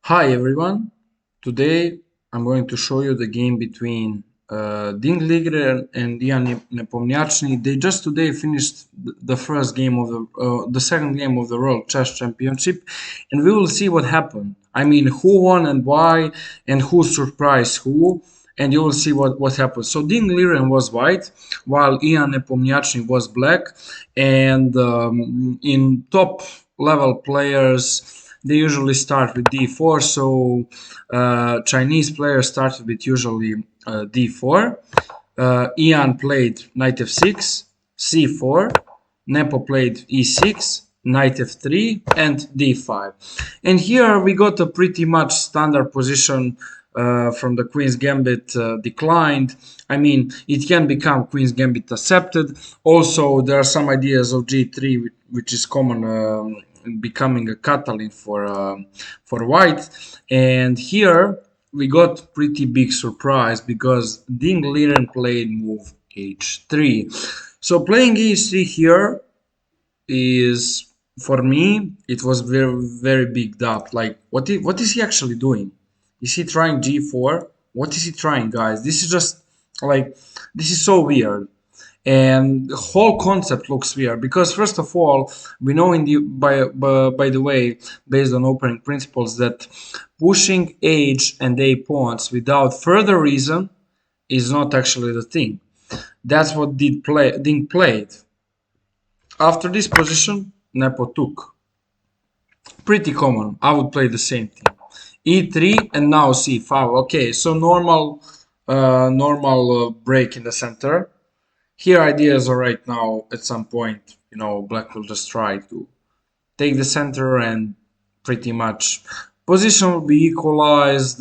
Hi everyone, today I'm going to show you the game between Liren and Liren Nepomniachtchi. They just today finished the first game of the second game of the World Chess Championship, and we will see what happened. I mean, who won and why, and who surprised who, and you will see what happened. So Liren was white, while Ian Nepomniachtchi was black, and in top level players they usually start with d4, so Chinese players started with usually d4. Ian played knight f6, c4, Nepo played e6, knight f3, and d5. And here we got a pretty much standard position from the Queen's Gambit declined. I mean, it can become Queen's Gambit accepted. Also, there are some ideas of g3, which is common, becoming a Catalan for white. And here we got pretty big surprise because Ding Liren played move h3. So playing h3 here is, for me, it was very big doubt. Like, what is he actually doing? Is he trying g4? What is he trying, guys? This is just like, this is so weird, and the whole concept looks weird because first of all, we know in the by the way, based on opening principles, that pushing h and a pawns without further reason is not actually the thing. That's what Ding played. After this position, Nepo took. Pretty common. I would play the same thing. E3 and now C5. Okay, so normal break in the center. Here ideas are right now at some point, black will just try to take the center and pretty much position will be equalized,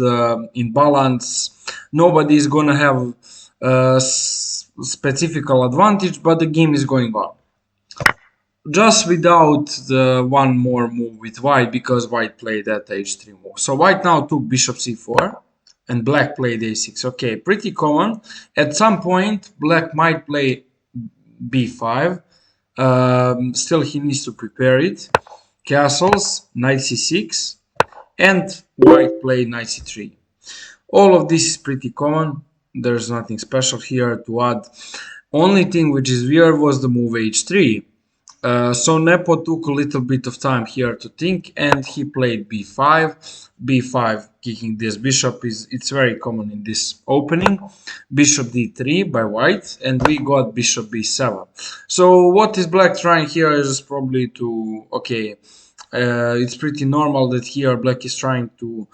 in balance. Nobody is gonna have a specific advantage, but the game is going on. Just without the one more move with white, because white played that h3 move. So white now took bishop c4 and black played a6. Okay, pretty common. At some point, black might play b5. Still, he needs to prepare it. Castles, knight c6, and white played knight c3. All of this is pretty common. There's nothing special here to add. Only thing which is weird was the move h3. So Nepo took a little bit of time here to think, and he played b5. b5 kicking this bishop it's very common in this opening. Bishop d3 by white, and we got bishop b7. So what is black trying here is probably to, okay, it's pretty normal that here black is trying to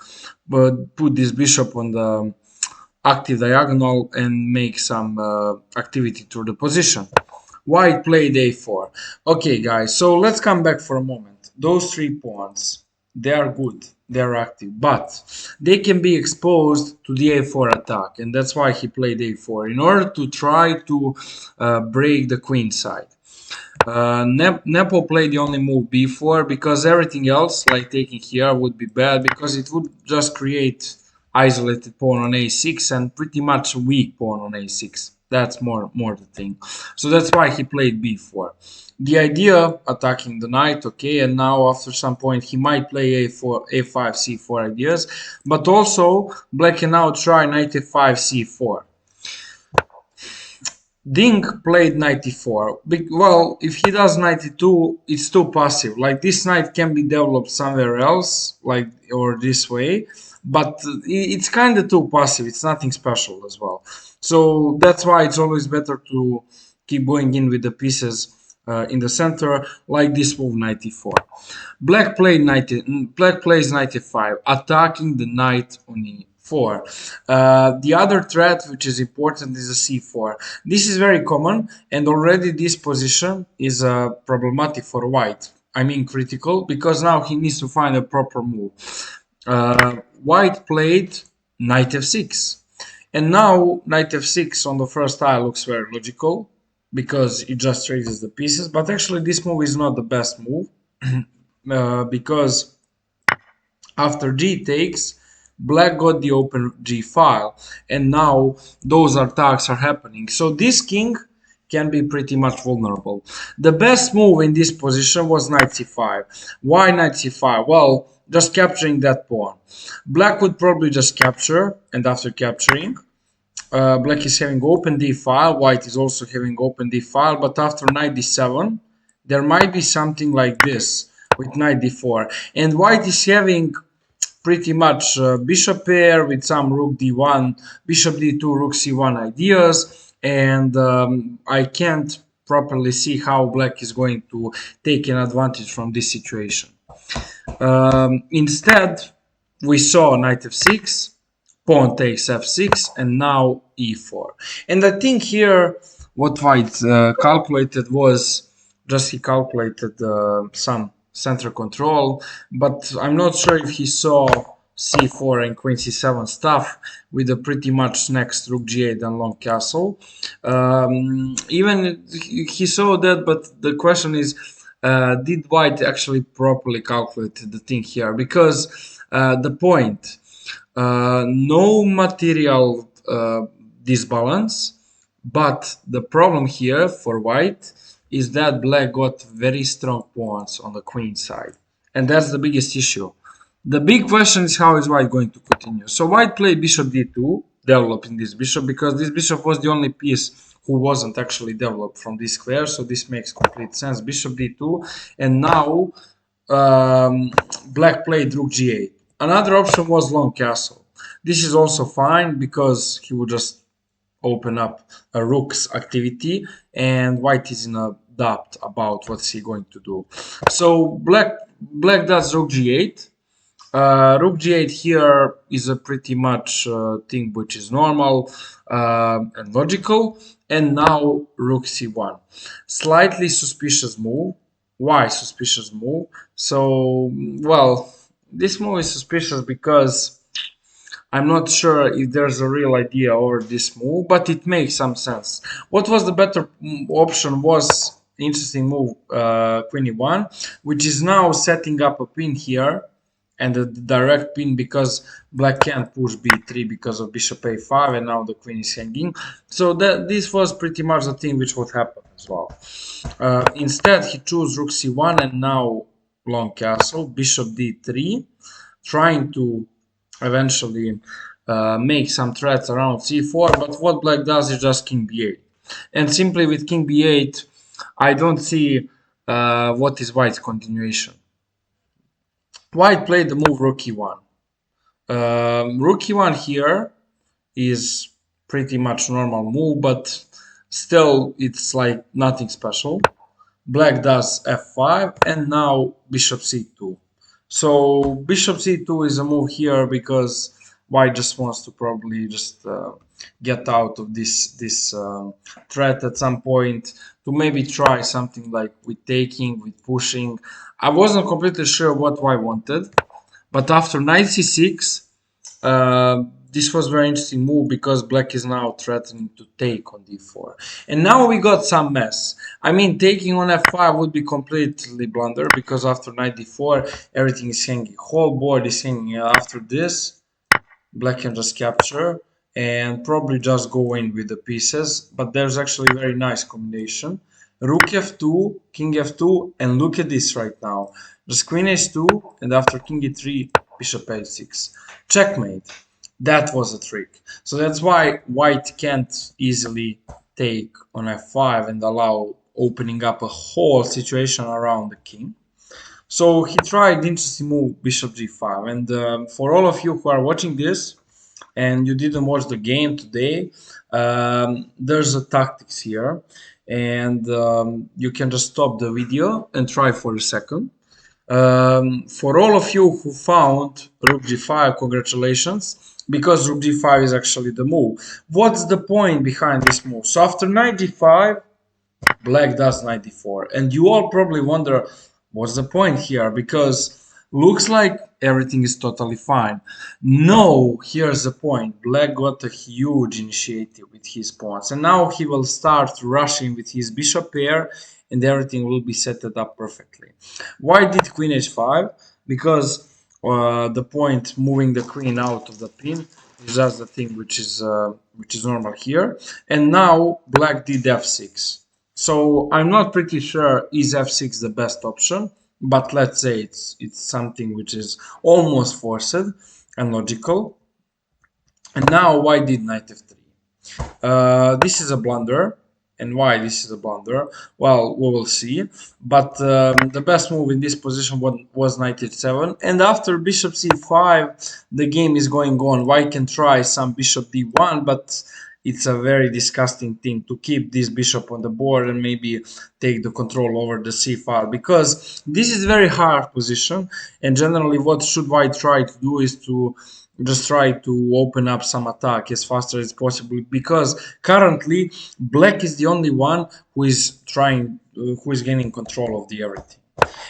put this bishop on the active diagonal and make some activity to the position. White played a4. Okay, guys, so let's come back for a moment. Those 3 pawns, they are good, they are active, but they can be exposed to the a4 attack, and that's why he played a4, in order to try to break the queen side. Nepo played the only move b4 because everything else, like taking here, would be bad because it would just create isolated pawn on a6 and pretty much a weak pawn on a6. That's more the thing. So that's why he played b4. The idea, attacking the knight, okay, and now after some point he might play a4, a5, c4 ideas, but also black can now try knight f5, c4. Ding played 94. Well, if he does 92, it's too passive. Like, this knight can be developed somewhere else, like, or this way, but it's kind of too passive. It's nothing special as well. So that's why it's always better to keep going in with the pieces in the center, like this move 94. Black played 90. Black plays 95, attacking the knight on e4. The other threat which is important is a c4. This is very common, and already this position is problematic for white. I mean critical, because now he needs to find a proper move. White played knight f6. And now knight f6 on the first tile looks very logical because it just raises the pieces. But actually this move is not the best move because after g takes, black got the open g file, and now those attacks are happening. So this king can be pretty much vulnerable. The best move in this position was knight c5. Why knight c5? Well, just capturing that pawn. Black would probably just capture, and after capturing, black is having open d file, white is also having open d file, but after knight d7, there might be something like this with knight d4, and white is having pretty much bishop pair with some rook d1, bishop d2, rook c1 ideas, and I can't properly see how black is going to take an advantage from this situation. Instead, we saw knight f6, pawn takes f6, and now e4. And I think here what white calculated was just he calculated some center control, but I'm not sure if he saw c4 and queen c7 stuff with a pretty much next rook g8 and long castle. Even he saw that, but the question is, did white actually properly calculate the thing here? Because the point, no material disbalance, but the problem here for white is that black got very strong pawns on the queen side, and that's the biggest issue. The big question is how is white going to continue. So white played bishop d2, developing this bishop, because this bishop was the only piece who wasn't actually developed from this square, so this makes complete sense. Bishop d2, and now black played rook g8. Another option was long castle. This is also fine because he would just open up a rook's activity, and white is in a doubt about what's he going to do. So black does rook g8. Rook g8 here is a pretty much thing which is normal and logical. And now rook c1. Slightly suspicious move. Why suspicious move? So, well, this move is suspicious because I'm not sure if there's a real idea over this move, but it makes some sense. What was the better option was interesting move, queen e1, which is now setting up a pin here, and a direct pin because black can't push b3 because of bishop a5, and now the queen is hanging. So this was pretty much the thing which would happen as well. Instead, he chose rook c1 and now long castle, bishop d3, trying to eventually make some threats around c4, but what black does is just king b8. And simply with king b8, I don't see what is white's continuation. White played the move rook e1. Rook e1 here is pretty much normal move, but still it's like nothing special. Black does f5 and now bishop c2. So bishop c2 is a move here because white just wants to probably just get out of this threat at some point, to maybe try something like with taking, with pushing. I wasn't completely sure what white wanted, but after knight c6, this was a very interesting move because black is now threatening to take on d4. And now we got some mess. I mean, taking on f5 would be completely blunder because after knight d4, everything is hanging. Whole board is hanging. After this, black can just capture and probably just go in with the pieces. But there's actually a very nice combination. Rook f2, king f2, and look at this right now. Just queen h2, and after king e3, bishop h6. Checkmate. That was a trick. So that's why white can't easily take on f5 and allow opening up a whole situation around the king. So he tried the interesting move, bishop g5. And for all of you who are watching this and you didn't watch the game today, there's a tactics here. And you can just stop the video and try for a second. For all of you who found rook g5, congratulations, because rook g5 is actually the move. What's the point behind this move? So after knight g5, black does knight d4, and you all probably wonder what's the point here, because looks like everything is totally fine. No, here's the point. Black got a huge initiative with his pawns, and now he will start rushing with his bishop pair, and everything will be set up perfectly. Why did queen h5? Because the point moving the queen out of the pin is just the thing which is normal here. And now black did f6. So I'm not pretty sure is f6 the best option. but let's say it's something which is almost forced and logical. And now white did knight f3. This is a blunder. And why this is a blunder? Well, we will see. But the best move in this position was knight h7. And after bishop c5, the game is going on. White can try some bishop d1, but it's a very disgusting thing to keep this bishop on the board and maybe take the control over the c file, because this is very hard position. And generally, what should white try to do is to just try to open up some attack as fast as possible, because currently black is the only one who is who is gaining control of the everything.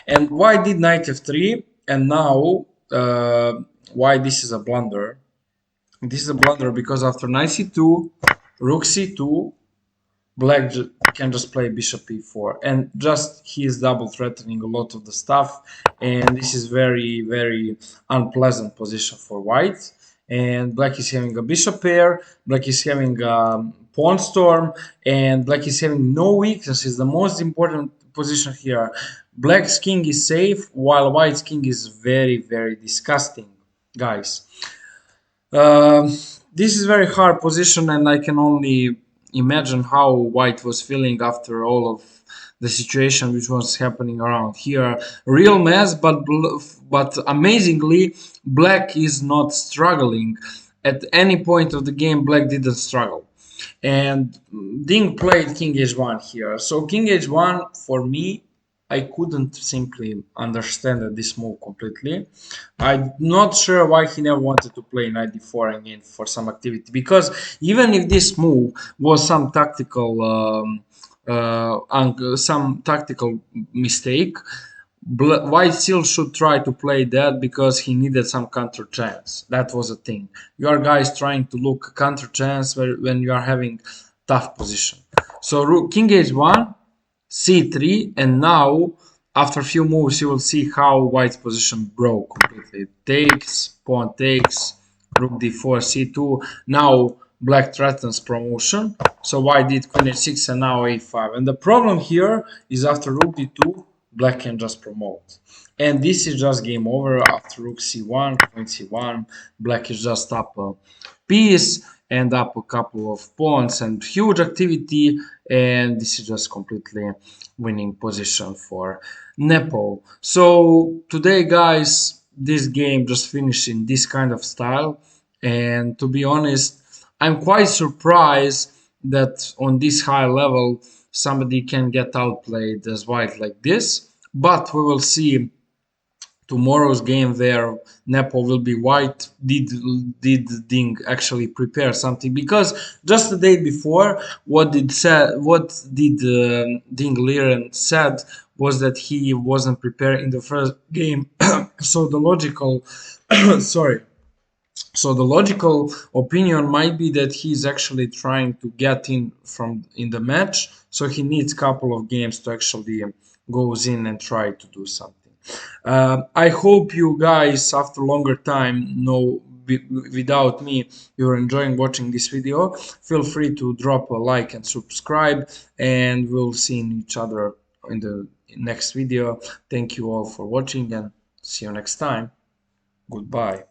And why did knight f3? And now why this is a blunder? This is a blunder because after knight c2, rook c2, black can just play bishop e4, and just he is double threatening a lot of the stuff, and this is very unpleasant position for white. And black is having a bishop pair, black is having a pawn storm, and black is having no weaknesses. The most important position here, black's king is safe while white's king is very disgusting, guys. um, this is very hard position, and I can only imagine how white was feeling after all of the situation which was happening around here. Real mess, but amazingly, black is not struggling. At any point of the game, black didn't struggle. And Ding played King H1 here. So King H1, for me, I couldn't simply understand this move completely. I'm not sure why he never wanted to play knight d4 again for some activity, because even if this move was some tactical mistake, white still should try to play that because he needed some counter chance. That was a thing. You are guys trying to look counter chance when you are having tough position. So rook king h1, c3, and now after a few moves you will see how white's position broke completely. Takes, pawn takes, rook d4, c2. Now black threatens promotion. So white did queen h6 and now a5. And the problem here is after rook d2, black can just promote. And this is just game over after rook c1, queen c1. Black is just up a piece and up a couple of pawns and huge activity. And this is just completely winning position for Nepo. So today, guys, this game just finished in this kind of style. And to be honest, I'm quite surprised that on this high level somebody can get outplayed as white like this. But we will see tomorrow's game where Nepo will be white. Did Ding actually prepare something? Because just the day before, what did Ding Liren said was that he wasn't prepared in the first game. So the logical sorry, so the logical opinion might be that he's actually trying to get in the match, so he needs a couple of games to actually goes in and try to do something. I hope you guys, after longer time, know without me, you're enjoying watching this video. Feel free to drop a like and subscribe, and we'll see each other in the next video. Thank you all for watching, and see you next time. Goodbye.